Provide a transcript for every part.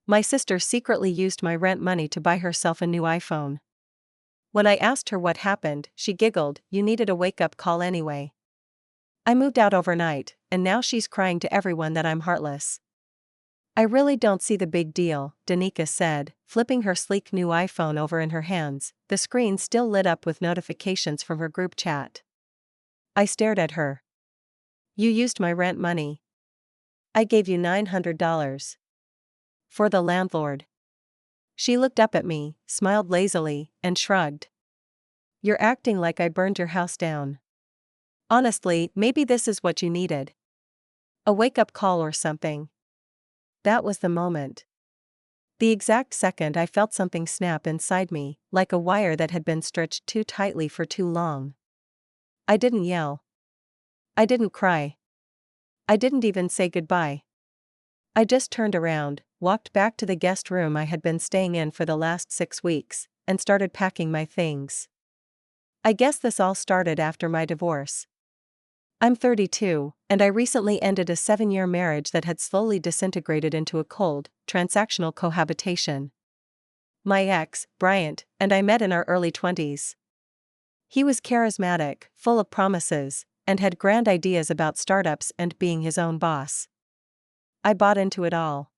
My sister secretly used my rent money to buy herself a new iPhone. When I asked her what happened, she giggled, "You needed a wake-up call anyway. I moved out overnight, and now she's crying to everyone that I'm heartless." "I really don't see the big deal," Danica said, flipping her sleek new iPhone over in her hands, the screen still lit up with notifications from her group chat. I stared at her. "You used my rent money. I gave you $900. For the landlord." She looked up at me, smiled lazily, and shrugged. "You're acting like I burned your house down. Honestly, maybe this is what you needed. A wake-up call or something." That was the moment. The exact second I felt something snap inside me, like a wire that had been stretched too tightly for too long. I didn't yell. I didn't cry. I didn't even say goodbye. I just turned around, walked back to the guest room I had been staying in for the last 6 weeks, and started packing my things. I guess this all started after my divorce. I'm 32, and I recently ended a 7-year marriage that had slowly disintegrated into a cold, transactional cohabitation. My ex, Bryant, and I met in our early 20s. He was charismatic, full of promises, and had grand ideas about startups and being his own boss. I bought into it all.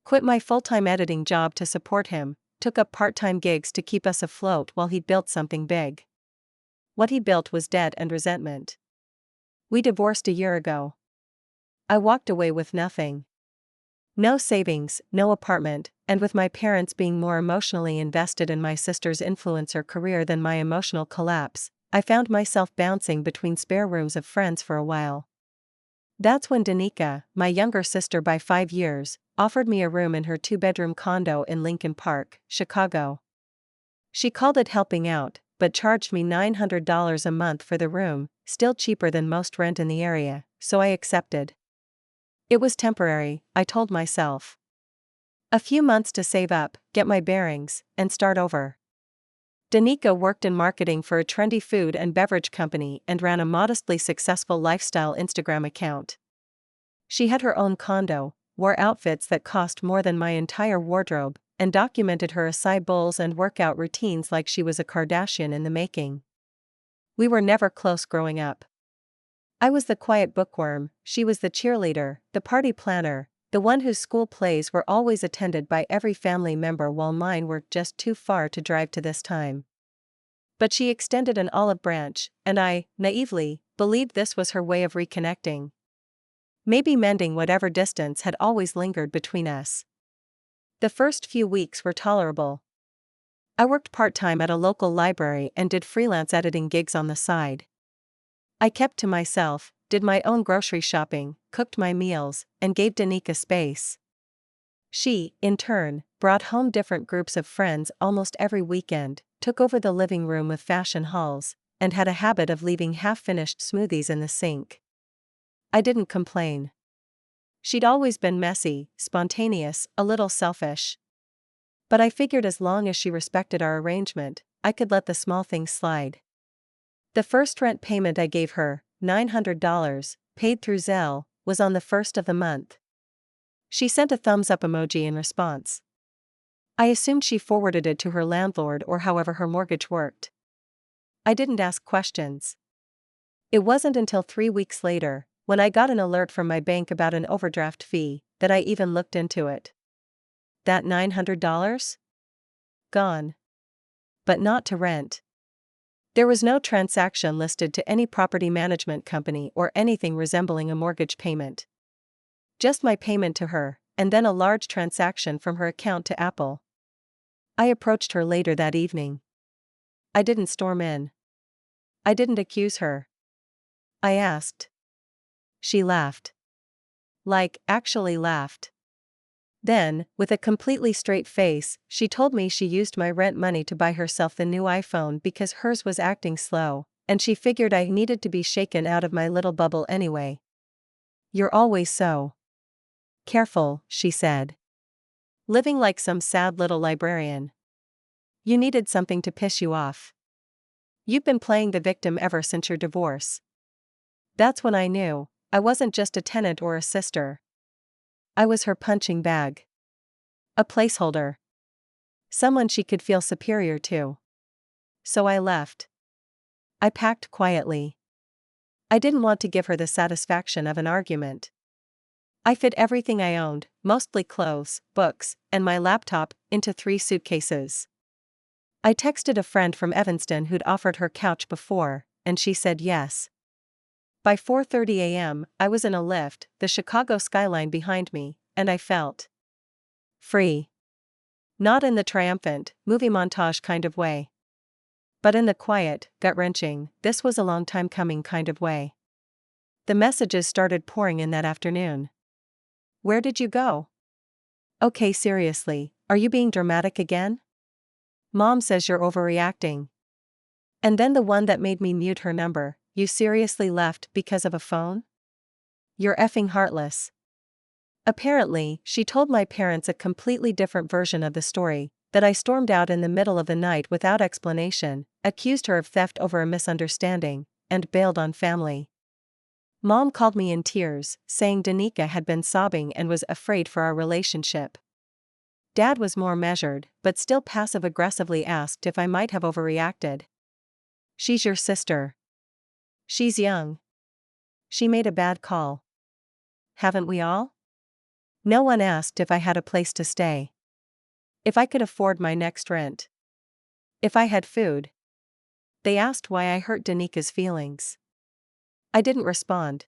Quit my full-time editing job to support him, took up part-time gigs to keep us afloat while he built something big. What he built was debt and resentment. We divorced a year ago. I walked away with nothing. No savings, no apartment, and with my parents being more emotionally invested in my sister's influencer career than my emotional collapse, I found myself bouncing between spare rooms of friends for a while. That's when Danica, my younger sister by 5 years, offered me a room in her 2-bedroom condo in Lincoln Park, Chicago. She called it helping out, but charged me $900 a month for the room, still cheaper than most rent in the area, so I accepted. It was temporary, I told myself. A few months to save up, get my bearings, and start over. Danica worked in marketing for a trendy food and beverage company and ran a modestly successful lifestyle Instagram account. She had her own condo, wore outfits that cost more than my entire wardrobe, and documented her acai bowls and workout routines like she was a Kardashian in the making. We were never close growing up. I was the quiet bookworm, she was the cheerleader, the party planner, the one whose school plays were always attended by every family member while mine were just too far to drive to this time. But she extended an olive branch, and I, naively, believed this was her way of reconnecting. Maybe mending whatever distance had always lingered between us. The first few weeks were tolerable. I worked part-time at a local library and did freelance editing gigs on the side. I kept to myself, did my own grocery shopping, cooked my meals, and gave Danica space. She, in turn, brought home different groups of friends almost every weekend, took over the living room with fashion hauls, and had a habit of leaving half-finished smoothies in the sink. I didn't complain. She'd always been messy, spontaneous, a little selfish. But I figured as long as she respected our arrangement, I could let the small things slide. The first rent payment I gave her, $900, paid through Zelle, was on the 1st of the month. She sent a thumbs-up emoji in response. I assumed she forwarded it to her landlord or however her mortgage worked. I didn't ask questions. It wasn't until 3 weeks later, when I got an alert from my bank about an overdraft fee, that I even looked into it. That $900? Gone. But not to rent. There was no transaction listed to any property management company or anything resembling a mortgage payment. Just my payment to her, and then a large transaction from her account to Apple. I approached her later that evening. I didn't storm in. I didn't accuse her. I asked. She laughed. Like, actually laughed. Then, with a completely straight face, she told me she used my rent money to buy herself the new iPhone because hers was acting slow, and she figured I needed to be shaken out of my little bubble anyway. "You're always so careful," she said. "Living like some sad little librarian. You needed something to piss you off. You've been playing the victim ever since your divorce." That's when I knew, I wasn't just a tenant or a sister. I was her punching bag. A placeholder. Someone she could feel superior to. So I left. I packed quietly. I didn't want to give her the satisfaction of an argument. I fit everything I owned, mostly clothes, books, and my laptop, into 3 suitcases. I texted a friend from Evanston who'd offered her couch before, and she said yes. By 4:30 a.m., I was in a lift, the Chicago skyline behind me, and I felt free. Not in the triumphant, movie montage kind of way. But in the quiet, gut-wrenching, this was a long time coming kind of way. The messages started pouring in that afternoon. Where did you go? Okay, seriously, are you being dramatic again? Mom says you're overreacting. And then the one that made me mute her number, you seriously left because of a phone? You're effing heartless. Apparently, she told my parents a completely different version of the story, that I stormed out in the middle of the night without explanation, accused her of theft over a misunderstanding, and bailed on family. Mom called me in tears, saying Danica had been sobbing and was afraid for our relationship. Dad was more measured, but still passive-aggressively asked if I might have overreacted. She's your sister. She's young. She made a bad call. Haven't we all? No one asked if I had a place to stay. If I could afford my next rent. If I had food. They asked why I hurt Danica's feelings. I didn't respond.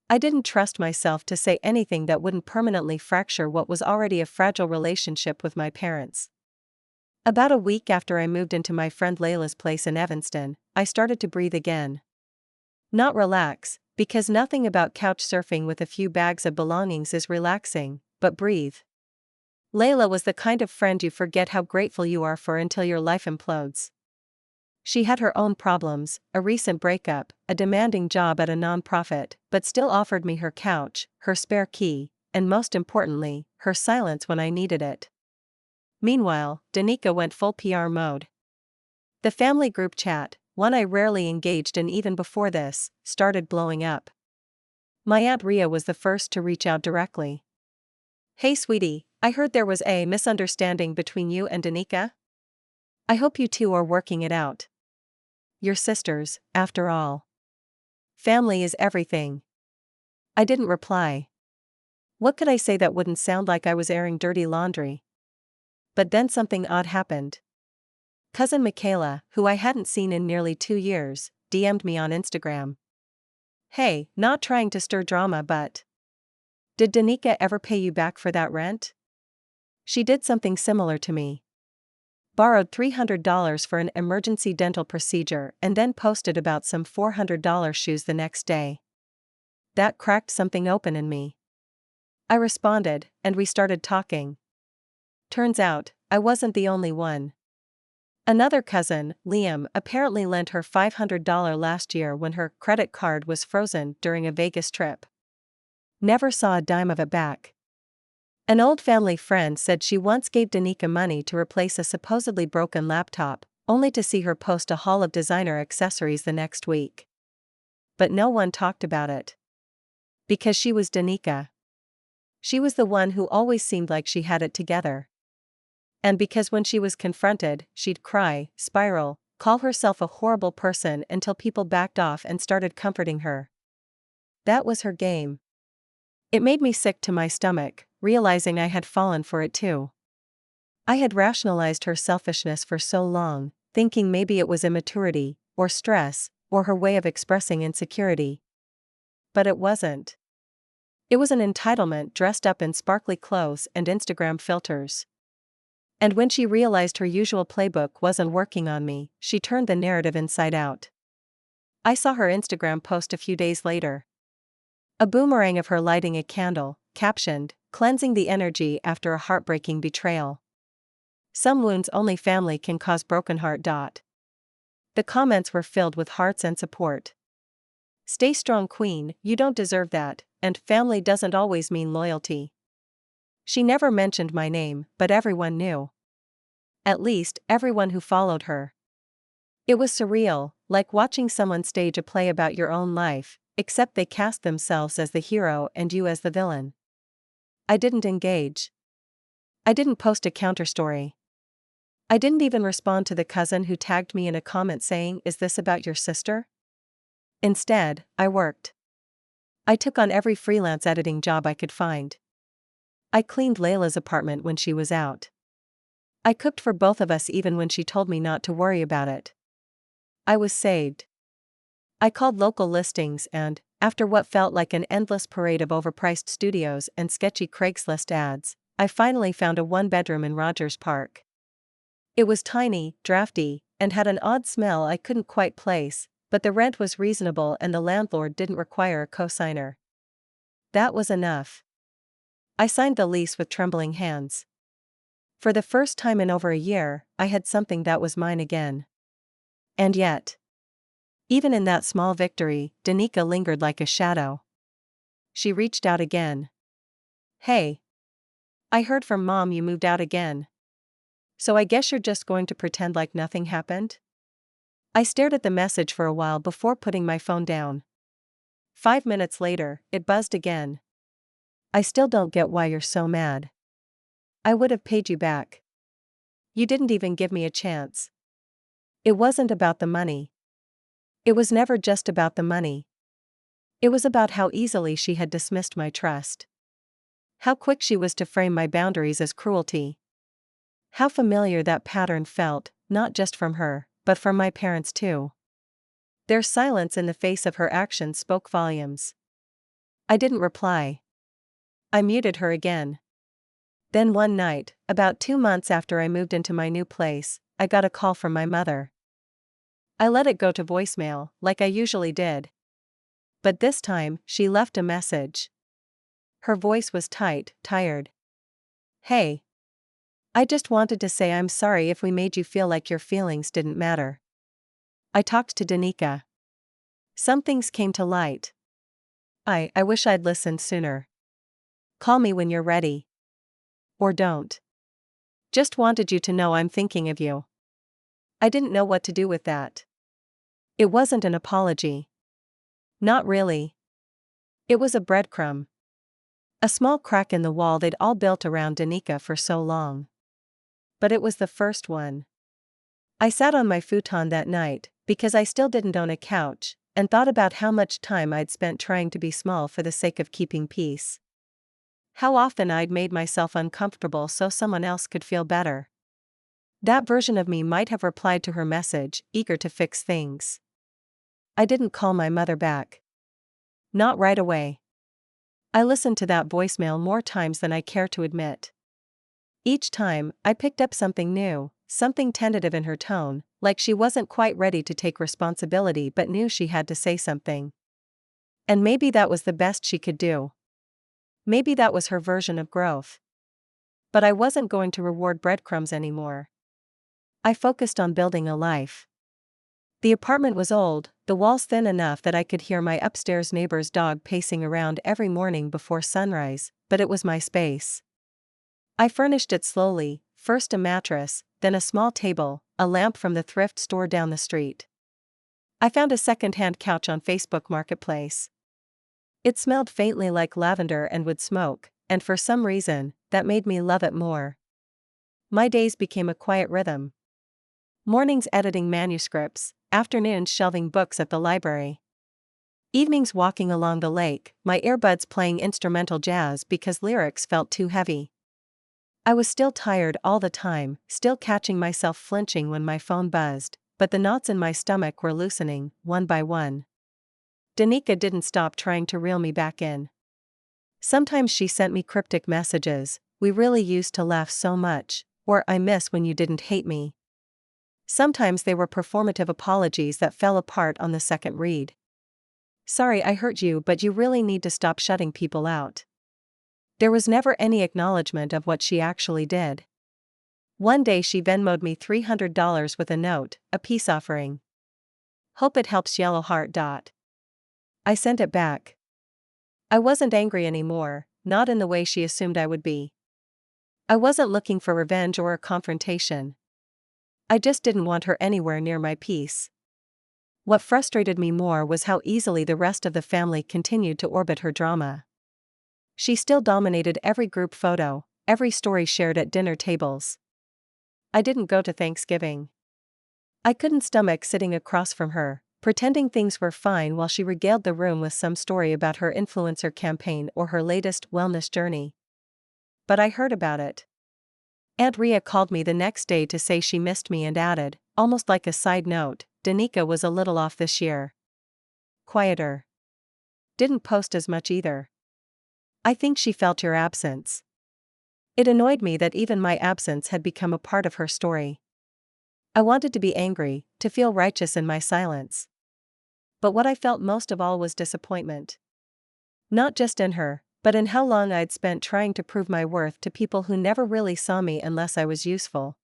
I didn't trust myself to say anything that wouldn't permanently fracture what was already a fragile relationship with my parents. About a week after I moved into my friend Layla's place in Evanston, I started to breathe again. Not relax, because nothing about couch surfing with a few bags of belongings is relaxing, but breathe. Layla was the kind of friend you forget how grateful you are for until your life implodes. She had her own problems, a recent breakup, a demanding job at a nonprofit, but still offered me her couch, her spare key, and most importantly, her silence when I needed it. Meanwhile, Danica went full PR mode. The family group chat, one I rarely engaged in even before this, started blowing up. My Aunt Rhea was the first to reach out directly. Hey sweetie, I heard there was a misunderstanding between you and Danica? I hope you two are working it out. You're sisters, after all. Family is everything. I didn't reply. What could I say that wouldn't sound like I was airing dirty laundry? But then something odd happened. Cousin Michaela, who I hadn't seen in nearly 2 years, DM'd me on Instagram. Hey, not trying to stir drama but... Did Danica ever pay you back for that rent? She did something similar to me. Borrowed $300 for an emergency dental procedure and then posted about some $400 shoes the next day. That cracked something open in me. I responded, and we started talking. Turns out, I wasn't the only one. Another cousin, Liam, apparently lent her $500 last year when her credit card was frozen during a Vegas trip. Never saw a dime of it back. An old family friend said she once gave Danica money to replace a supposedly broken laptop, only to see her post a haul of designer accessories the next week. But no one talked about it. Because she was Danica. She was the one who always seemed like she had it together. And because when she was confronted, she'd cry, spiral, call herself a horrible person until people backed off and started comforting her. That was her game. It made me sick to my stomach, realizing I had fallen for it too. I had rationalized her selfishness for so long, thinking maybe it was immaturity, or stress, or her way of expressing insecurity. But it wasn't. It was an entitlement dressed up in sparkly clothes and Instagram filters. And when she realized her usual playbook wasn't working on me, she turned the narrative inside out. I saw her Instagram post a few days later. A boomerang of her lighting a candle, captioned, "Cleansing the energy after a heartbreaking betrayal. Some wounds only family can cause broken heart. The comments were filled with hearts and support. Stay strong queen, you don't deserve that, and family doesn't always mean loyalty. She never mentioned my name, but everyone knew. At least, everyone who followed her. It was surreal, like watching someone stage a play about your own life, except they cast themselves as the hero and you as the villain. I didn't engage. I didn't post a counter-story. I didn't even respond to the cousin who tagged me in a comment saying, "Is this about your sister?" Instead, I worked. I took on every freelance editing job I could find. I cleaned Layla's apartment when she was out. I cooked for both of us even when she told me not to worry about it. I was saved. I called local listings and, after what felt like an endless parade of overpriced studios and sketchy Craigslist ads, I finally found a one-bedroom in Rogers Park. It was tiny, drafty, and had an odd smell I couldn't quite place, but the rent was reasonable and the landlord didn't require a cosigner. That was enough. I signed the lease with trembling hands. For the first time in over a year, I had something that was mine again. And yet, even in that small victory, Danica lingered like a shadow. She reached out again. "Hey. I heard from Mom you moved out again. So I guess you're just going to pretend like nothing happened?" I stared at the message for a while before putting my phone down. 5 minutes later, it buzzed again. "I still don't get why you're so mad. I would have paid you back. You didn't even give me a chance." It wasn't about the money. It was never just about the money. It was about how easily she had dismissed my trust. How quick she was to frame my boundaries as cruelty. How familiar that pattern felt, not just from her, but from my parents too. Their silence in the face of her actions spoke volumes. I didn't reply. I muted her again. Then one night, about 2 months after I moved into my new place, I got a call from my mother. I let it go to voicemail, like I usually did. But this time, she left a message. Her voice was tight, tired. "Hey. I just wanted to say I'm sorry if we made you feel like your feelings didn't matter. I talked to Danica. Some things came to light. I wish I'd listened sooner. Call me when you're ready. Or don't. Just wanted you to know I'm thinking of you." I didn't know what to do with that. It wasn't an apology. Not really. It was a breadcrumb. A small crack in the wall they'd all built around Danica for so long. But it was the first one. I sat on my futon that night, because I still didn't own a couch, and thought about how much time I'd spent trying to be small for the sake of keeping peace. How often I'd made myself uncomfortable so someone else could feel better. That version of me might have replied to her message, eager to fix things. I didn't call my mother back. Not right away. I listened to that voicemail more times than I care to admit. Each time, I picked up something new, something tentative in her tone, like she wasn't quite ready to take responsibility but knew she had to say something. And maybe that was the best she could do. Maybe that was her version of growth. But I wasn't going to reward breadcrumbs anymore. I focused on building a life. The apartment was old, the walls thin enough that I could hear my upstairs neighbor's dog pacing around every morning before sunrise, but it was my space. I furnished it slowly, first a mattress, then a small table, a lamp from the thrift store down the street. I found a second-hand couch on Facebook Marketplace. It smelled faintly like lavender and wood smoke, and for some reason, that made me love it more. My days became a quiet rhythm. Mornings editing manuscripts, afternoons shelving books at the library. Evenings walking along the lake, my earbuds playing instrumental jazz because lyrics felt too heavy. I was still tired all the time, still catching myself flinching when my phone buzzed, but the knots in my stomach were loosening, one by one. Danica didn't stop trying to reel me back in. Sometimes she sent me cryptic messages, "We really used to laugh so much," or "I miss when you didn't hate me." Sometimes they were performative apologies that fell apart on the second read. "Sorry I hurt you, but you really need to stop shutting people out." There was never any acknowledgement of what she actually did. One day she Venmo'd me $300 with a note, a peace offering. "Hope it helps yellow heart. I sent it back. I wasn't angry anymore, not in the way she assumed I would be. I wasn't looking for revenge or a confrontation. I just didn't want her anywhere near my peace. What frustrated me more was how easily the rest of the family continued to orbit her drama. She still dominated every group photo, every story shared at dinner tables. I didn't go to Thanksgiving. I couldn't stomach sitting across from her, pretending things were fine while she regaled the room with some story about her influencer campaign or her latest wellness journey. But I heard about it. Aunt Rhea called me the next day to say she missed me and added, almost like a side note, Danica was a little off this year. Quieter. Didn't post as much either. I think she felt your absence. It annoyed me that even my absence had become a part of her story. I wanted to be angry, to feel righteous in my silence. But what I felt most of all was disappointment. Not just in her, but in how long I'd spent trying to prove my worth to people who never really saw me unless I was useful.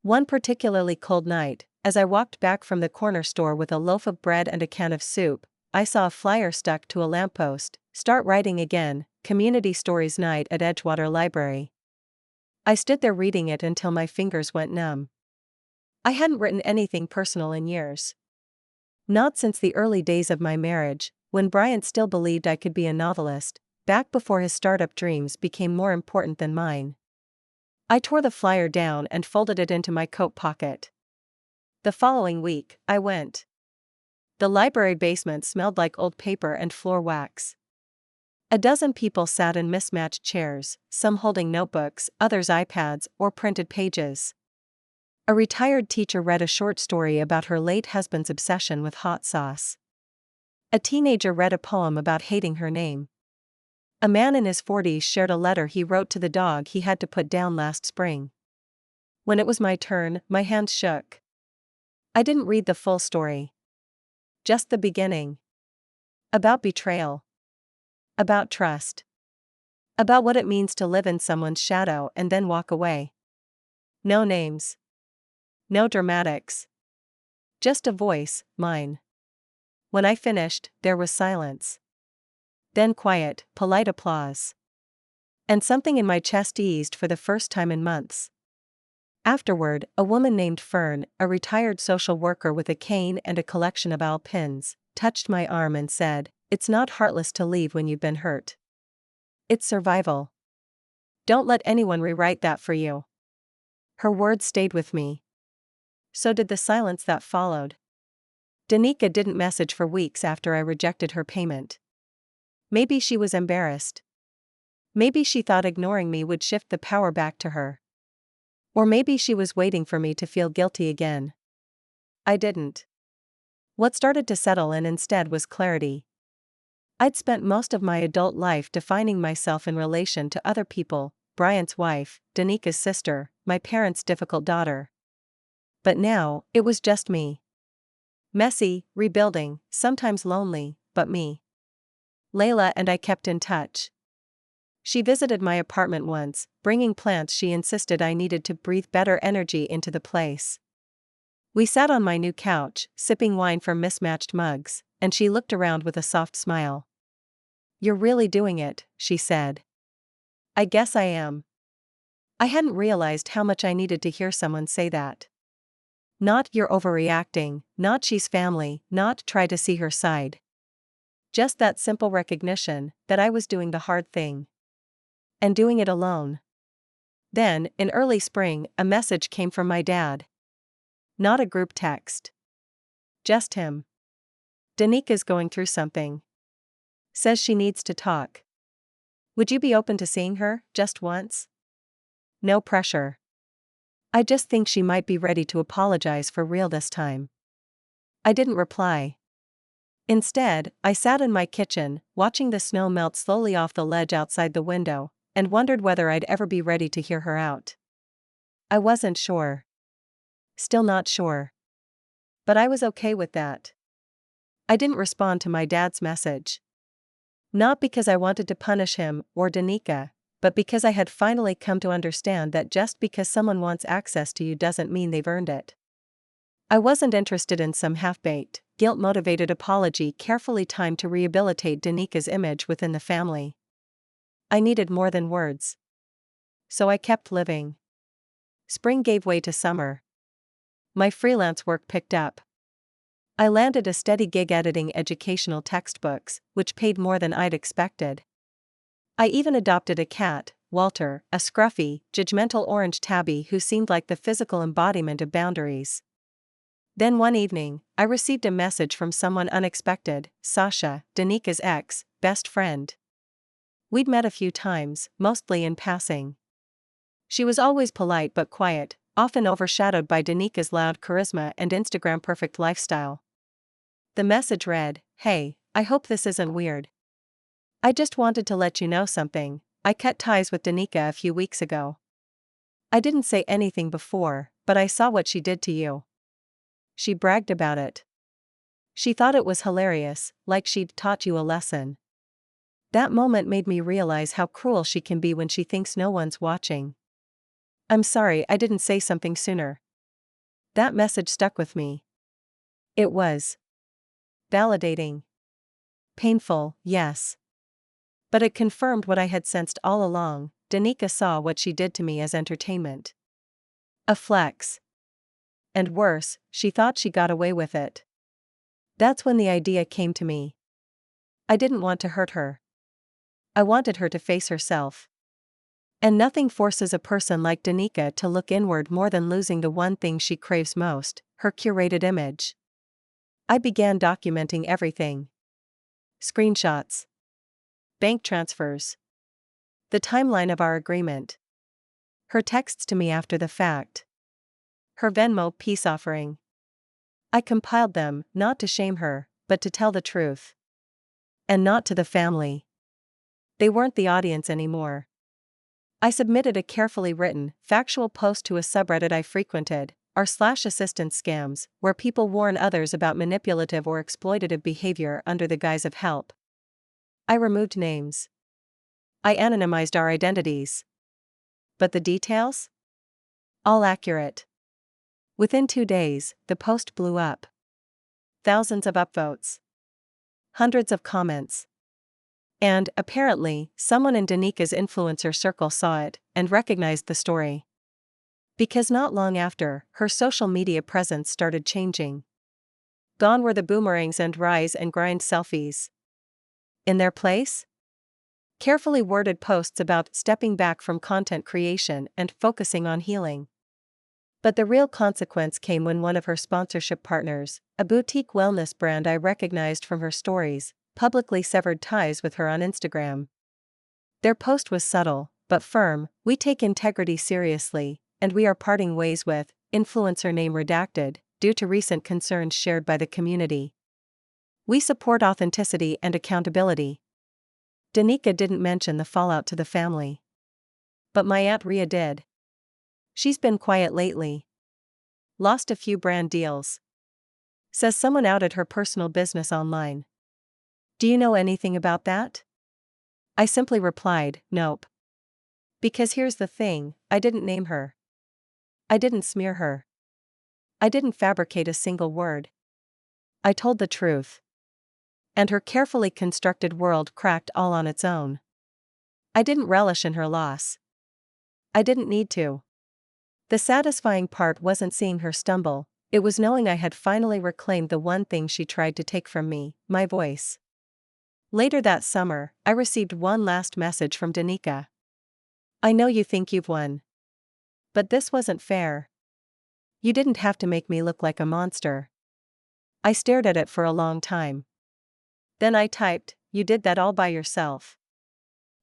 One particularly cold night, as I walked back from the corner store with a loaf of bread and a can of soup, I saw a flyer stuck to a lamppost, "Start Writing Again, Community Stories Night at Edgewater Library." I stood there reading it until my fingers went numb. I hadn't written anything personal in years. Not since the early days of my marriage, when Bryant still believed I could be a novelist, back before his startup dreams became more important than mine. I tore the flyer down and folded it into my coat pocket. The following week, I went. The library basement smelled like old paper and floor wax. A dozen people sat in mismatched chairs, some holding notebooks, others iPads or printed pages. A retired teacher read a short story about her late husband's obsession with hot sauce. A teenager read a poem about hating her name. A man in his 40s shared a letter he wrote to the dog he had to put down last spring. When it was my turn, my hands shook. I didn't read the full story. Just the beginning. About betrayal. About trust. About what it means to live in someone's shadow and then walk away. No names. No dramatics. Just a voice, mine. When I finished, there was silence. Then quiet, polite applause. And something in my chest eased for the first time in months. Afterward, a woman named Fern, a retired social worker with a cane and a collection of owl pins, touched my arm and said, "It's not heartless to leave when you've been hurt. It's survival. Don't let anyone rewrite that for you." Her words stayed with me. So did the silence that followed. Danica didn't message for weeks after I rejected her payment. Maybe she was embarrassed. Maybe she thought ignoring me would shift the power back to her. Or maybe she was waiting for me to feel guilty again. I didn't. What started to settle in instead was clarity. I'd spent most of my adult life defining myself in relation to other people, Bryant's wife, Danica's sister, my parents' difficult daughter. But now, it was just me. Messy, rebuilding, sometimes lonely, but me. Layla and I kept in touch. She visited my apartment once, bringing plants she insisted I needed to breathe better energy into the place. We sat on my new couch, sipping wine from mismatched mugs, and she looked around with a soft smile. "You're really doing it," she said. "I guess I am." I hadn't realized how much I needed to hear someone say that. Not "you're overreacting," not "she's family," not "try to see her side." Just that simple recognition that I was doing the hard thing. And doing it alone. Then, in early spring, a message came from my dad. Not a group text. Just him. "Danica's going through something. Says she needs to talk. Would you be open to seeing her, just once? No pressure. I just think she might be ready to apologize for real this time." I didn't reply. Instead, I sat in my kitchen, watching the snow melt slowly off the ledge outside the window, and wondered whether I'd ever be ready to hear her out. I wasn't sure. Still not sure. But I was okay with that. I didn't respond to my dad's message. Not because I wanted to punish him or Danica, but because I had finally come to understand that just because someone wants access to you doesn't mean they've earned it. I wasn't interested in some half-baked, guilt-motivated apology carefully timed to rehabilitate Danica's image within the family. I needed more than words. So I kept living. Spring gave way to summer. My freelance work picked up. I landed a steady gig editing educational textbooks, which paid more than I'd expected. I even adopted a cat, Walter, a scruffy, judgmental orange tabby who seemed like the physical embodiment of boundaries. Then one evening, I received a message from someone unexpected, Sasha, Danika's ex, best friend. We'd met a few times, mostly in passing. She was always polite but quiet, often overshadowed by Danika's loud charisma and Instagram-perfect lifestyle. The message read, "Hey, I hope this isn't weird. I just wanted to let you know something. I cut ties with Danika a few weeks ago. I didn't say anything before, but I saw what she did to you." She bragged about it. She thought it was hilarious, like she'd taught you a lesson. That moment made me realize how cruel she can be when she thinks no one's watching. I'm sorry I didn't say something sooner. That message stuck with me. It was validating. Painful, yes. But it confirmed what I had sensed all along. Danika saw what she did to me as entertainment. A flex. And worse, she thought she got away with it. That's when the idea came to me. I didn't want to hurt her. I wanted her to face herself. And nothing forces a person like Danika to look inward more than losing the one thing she craves most, her curated image. I began documenting everything. Screenshots. Bank transfers. The timeline of our agreement. Her texts to me after the fact. Her Venmo peace offering. I compiled them, not to shame her, but to tell the truth. And not to the family. They weren't the audience anymore. I submitted a carefully written, factual post to a subreddit I frequented, r/assistance scams, where people warn others about manipulative or exploitative behavior under the guise of help. I removed names. I anonymized our identities. But the details? All accurate. Within 2 days, the post blew up. Thousands of upvotes. Hundreds of comments. And, apparently, someone in Danika's influencer circle saw it and recognized the story. Because not long after, her social media presence started changing. Gone were the boomerangs and rise and grind selfies. In their place? Carefully worded posts about stepping back from content creation and focusing on healing. But the real consequence came when one of her sponsorship partners, a boutique wellness brand I recognized from her stories, publicly severed ties with her on Instagram. Their post was subtle, but firm: "We take integrity seriously, and we are parting ways with," influencer name redacted, due to recent concerns shared by the community. "We support authenticity and accountability." Danika didn't mention the fallout to the family. But my Aunt Rhea did. She's been quiet lately. Lost a few brand deals. Says someone outed her personal business online. Do you know anything about that? I simply replied, nope. Because here's the thing, I didn't name her. I didn't smear her. I didn't fabricate a single word. I told the truth. And her carefully constructed world cracked all on its own. I didn't relish in her loss. I didn't need to. The satisfying part wasn't seeing her stumble, it was knowing I had finally reclaimed the one thing she tried to take from me, my voice. Later that summer, I received one last message from Danika. "I know you think you've won. But this wasn't fair. You didn't have to make me look like a monster." I stared at it for a long time. Then I typed, "You did that all by yourself."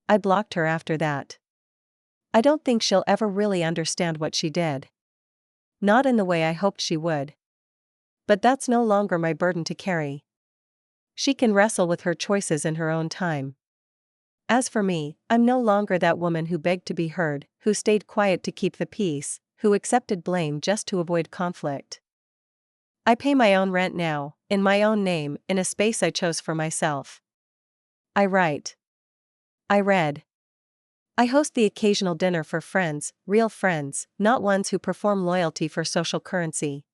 I blocked her after that. I don't think she'll ever really understand what she did. Not in the way I hoped she would. But that's no longer my burden to carry. She can wrestle with her choices in her own time. As for me, I'm no longer that woman who begged to be heard, who stayed quiet to keep the peace, who accepted blame just to avoid conflict. I pay my own rent now, in my own name, in a space I chose for myself. I write. I read. I host the occasional dinner for friends, real friends, not ones who perform loyalty for social currency.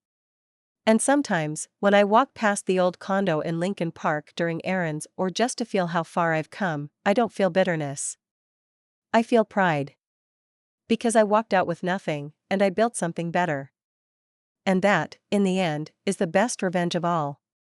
And sometimes, when I walk past the old condo in Lincoln Park during errands or just to feel how far I've come, I don't feel bitterness. I feel pride. Because I walked out with nothing, and I built something better. And that, in the end, is the best revenge of all.